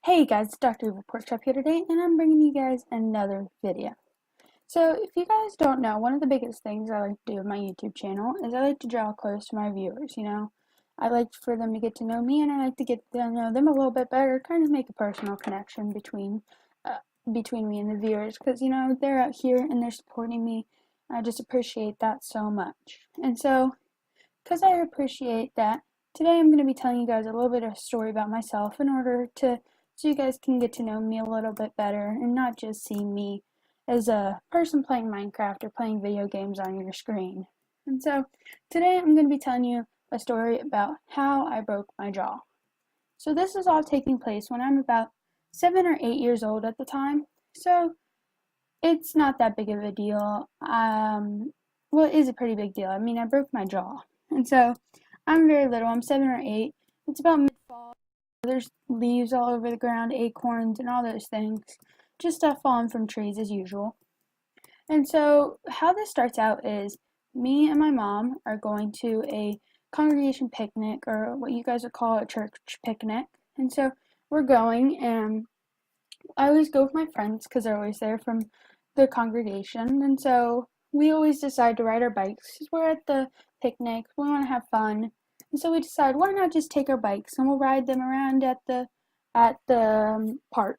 Hey guys, it's Dr. Evil Porkchop here today, and I'm bringing you guys another video. So, if you guys don't know, one of the biggest things I like to do with my YouTube channel is I like to draw close to my viewers. I like for them to get to know me, and I like to get to know them a little bit better, kind of make a personal connection uh, between me and the viewers, because, they're out here and they're supporting me. I just appreciate that so much. And so, because I appreciate that, today I'm going to be telling you guys a little bit of a story about myself in order to so you guys can get to know me a little bit better and not just see me as a person playing Minecraft or playing video games on your screen. And so today I'm going to be telling you a story about how I broke my jaw. So this is all taking place when I'm about 7 or 8 years old at the time. So it's not that big of a deal. Well, it is a pretty big deal. I mean, I broke my jaw. And so I'm very little. I'm 7 or 8. It's about mid-fall. There's leaves all over the ground, acorns, and all those things. Just stuff falling from trees as usual. And so how this starts out is me and my mom are going to a congregation picnic, or what you guys would call a church picnic. And so we're going, and I always go with my friends because they're always there from the congregation. And so we always decide to ride our bikes. We're at the picnic, we want to have fun. And so we decide, why not just take our bikes and we'll ride them around at the park,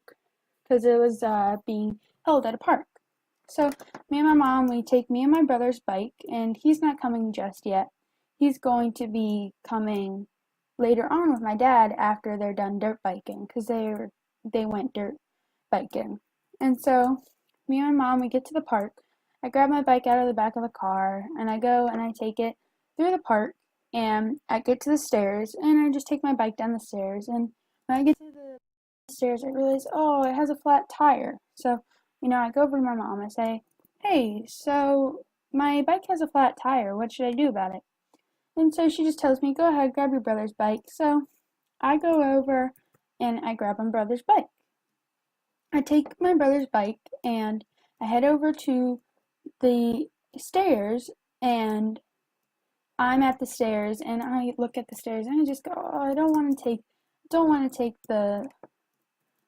because it was being held at a park. So me and my mom, we take me and my brother's bike, and he's not coming just yet. He's going to be coming later on with my dad after they're done dirt biking, because they went dirt biking. And so me and my mom, we get to the park. I grab my bike out of the back of the car, and I go and I take it through the park, and I get to the stairs, and I just take my bike down the stairs. And when I get to the stairs, I realize, oh, it has a flat tire. So, I go over to my mom. I say, hey, so my bike has a flat tire. What should I do about it? And so she just tells me, go ahead, grab your brother's bike. So I go over and I grab my brother's bike. I take my brother's bike and I head over to the stairs, and I'm at the stairs and I look at the stairs and I just go, oh, I don't want to take the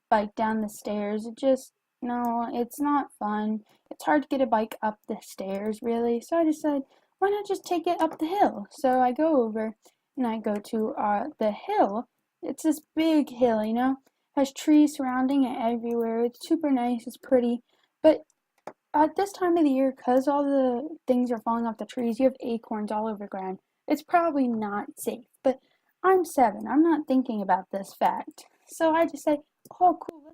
bike down the stairs. No, it's not fun. It's hard to get a bike up the stairs, really. So I decided, why not just take it up the hill? So I go over and I go to the hill. It's this big hill, has trees surrounding it everywhere. It's super nice. It's pretty. But at this time of the year, because all the things are falling off the trees, you have acorns all over the ground. It's probably not safe. But I'm 7. I'm not thinking about this fact. So I just say, oh, cool,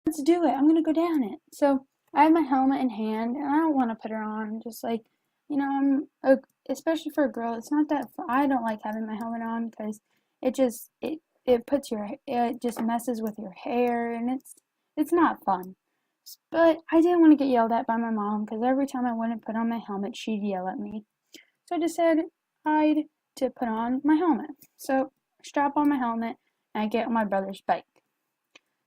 let's do it. I'm gonna go down it. So I have my helmet in hand, and I don't want to put it on. Just like, especially for a girl, it's not that. I don't like having my helmet on because it puts it just messes with your hair, and it's not fun. But I didn't want to get yelled at by my mom because every time I wouldn't put on my helmet, she'd yell at me. So I decided to put on my helmet. So I strap on my helmet and I get on my brother's bike.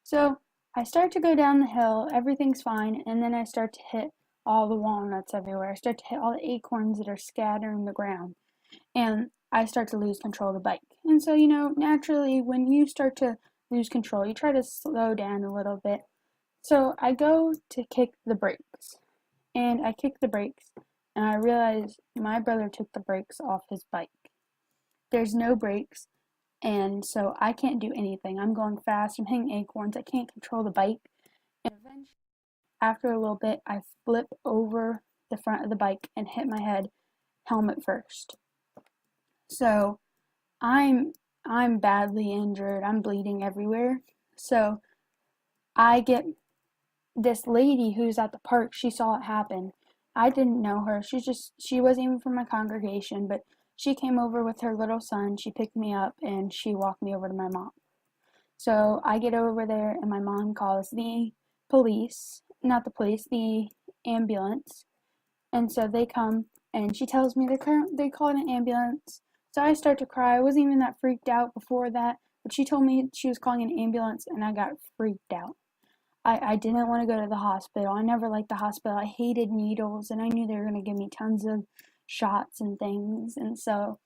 So I start to go down the hill, everything's fine, and then I start to hit all the walnuts everywhere. I start to hit all the acorns that are scattering the ground, and I start to lose control of the bike. And so, naturally, when you start to lose control, you try to slow down a little bit. So I go to kick the brakes, and I kick the brakes, and I realize my brother took the brakes off his bike. There's no brakes, and so I can't do anything. I'm going fast, I'm hitting acorns, I can't control the bike. And eventually, after a little bit, I flip over the front of the bike and hit my head helmet first. So I'm badly injured. I'm bleeding everywhere. So I get this lady who's at the park. She saw it happen. I didn't know her. She wasn't even from my congregation, but she came over with her little son. She picked me up and she walked me over to my mom. So I get over there and my mom calls the police, not the police, the ambulance. And so they come and she tells me they called an ambulance. So I start to cry. I wasn't even that freaked out before that, but she told me she was calling an ambulance and I got freaked out. I didn't want to go to the hospital. I never liked the hospital. I hated needles, and I knew they were going to give me tons of shots and things. And so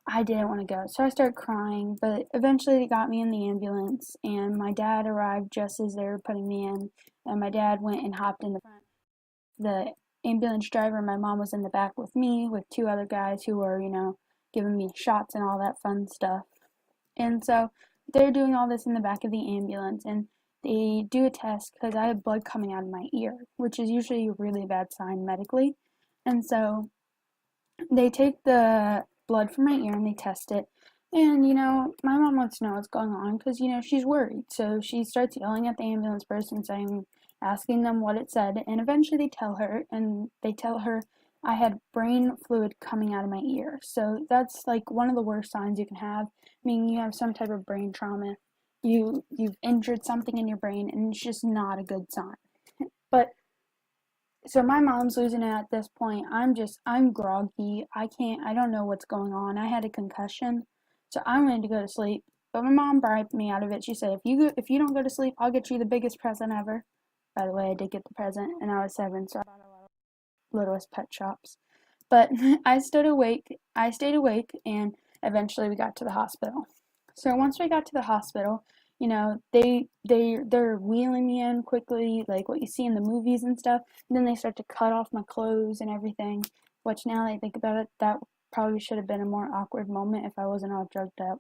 I didn't want to go. So I started crying, but eventually they got me in the ambulance, and my dad arrived just as they were putting me in. And my dad went and hopped in the front. The ambulance driver, my mom was in the back with me, with two other guys who were, giving me shots and all that fun stuff. And so they're doing all this in the back of the ambulance, and they do a test because I have blood coming out of my ear, which is usually a really bad sign medically. And so they take the blood from my ear and they test it. And, my mom wants to know what's going on because, she's worried. So she starts yelling at the ambulance person, asking them what it said. And eventually they tell her, I had brain fluid coming out of my ear. So that's like one of the worst signs you can have, meaning you have some type of brain trauma. You've injured something in your brain, and it's just not a good sign. But so my mom's losing it at this point. I'm groggy. I don't know what's going on. I had a concussion, so I'm ready to go to sleep. But my mom bribed me out of it. She said, if you don't go to sleep, I'll get you the biggest present ever. By the way, I did get the present, and I was 7, so I bought a lot of Littlest Pet Shops. But I stayed awake, and eventually we got to the hospital. So once we got to the hospital, they're wheeling me in quickly, like what you see in the movies and stuff. And then they start to cut off my clothes and everything, which now that I think about it, that probably should have been a more awkward moment if I wasn't all drugged up.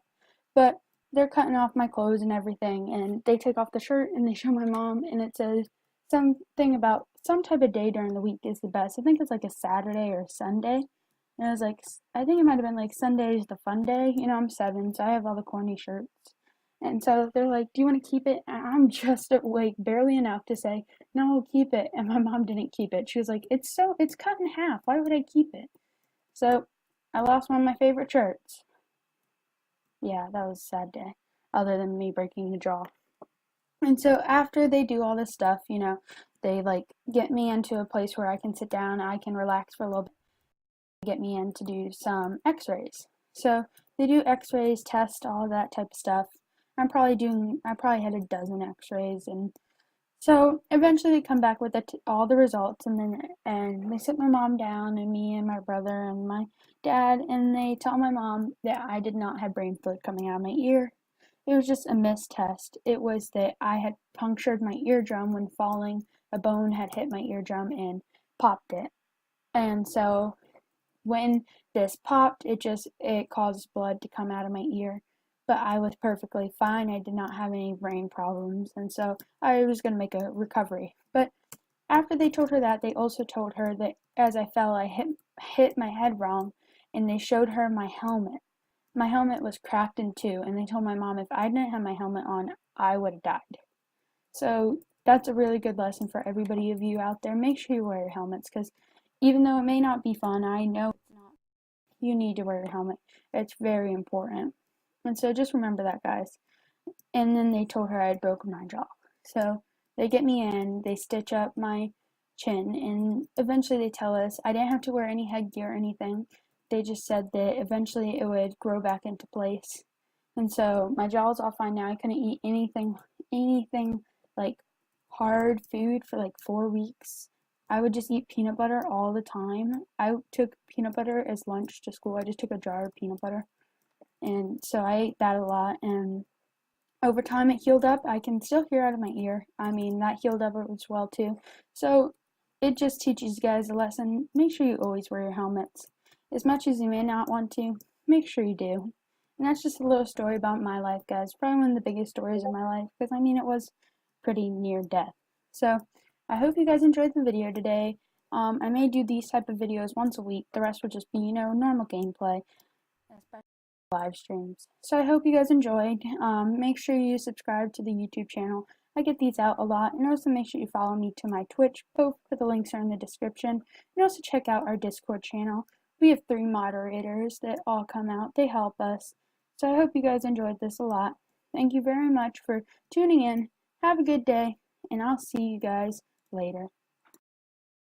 But they're cutting off my clothes and everything, and they take off the shirt and they show my mom, and it says something about some type of day during the week is the best. I think it's like a Saturday or a Sunday. And I was like, I think it might have been like Sunday is the fun day. I'm 7, so I have all the corny shirts. And so they're like, do you want to keep it? And I'm just awake barely enough to say, no, I'll keep it. And my mom didn't keep it. She was like, it's cut in half. Why would I keep it? So I lost one of my favorite shirts. Yeah, that was a sad day, other than me breaking the jaw. And so after they do all this stuff, they like get me into a place where I can sit down, I can relax for a little bit, get me in to do some x-rays. So they do x-rays, test, all that type of stuff. I probably had a dozen x-rays, and so eventually they come back with all the results, and they sit my mom down, and me and my brother and my dad, and they tell my mom that I did not have brain fluid coming out of my ear. It was just a missed test. It was that I had punctured my eardrum when falling. A bone had hit my eardrum and popped it. And so when this popped, it caused blood to come out of my ear. But I was perfectly fine. I did not have any brain problems, and so I was going to make a recovery. But after they told her that, they also told her that as I fell, I hit my head wrong, and they showed her my helmet. My helmet was cracked in two, and they told my mom if I didn't have my helmet on, I would have died. So that's a really good lesson for everybody of you out there. Make sure you wear your helmets, because even though it may not be fun, I know it's not. You need to wear your helmet. It's very important. And so just remember that, guys. And then they told her I had broken my jaw. So they get me in, they stitch up my chin, and eventually they tell us I didn't have to wear any headgear or anything. They just said that eventually it would grow back into place. And so my jaw's all fine now. I couldn't eat anything like hard food for like 4 weeks. I would just eat peanut butter all the time. I took peanut butter as lunch to school. I just took a jar of peanut butter. And so I ate that a lot, and over time it healed up. I can still hear out of my ear. I mean, that healed up as well too. So it just teaches you guys a lesson. Make sure you always wear your helmets. As much as you may not want to, make sure you do. And that's just a little story about my life, guys. Probably one of the biggest stories of my life, because I mean, it was pretty near death. So I hope you guys enjoyed the video today. I may do these type of videos once a week. The rest will just be, normal gameplay, especially live streams. So I hope you guys enjoyed. Make sure you subscribe to the YouTube channel. I get these out a lot. And also make sure you follow me to my Twitch. Both of the links are in the description. And also check out our Discord channel. We have 3 moderators that all come out. They help us. So I hope you guys enjoyed this a lot. Thank you very much for tuning in. Have a good day, and I'll see you guys later.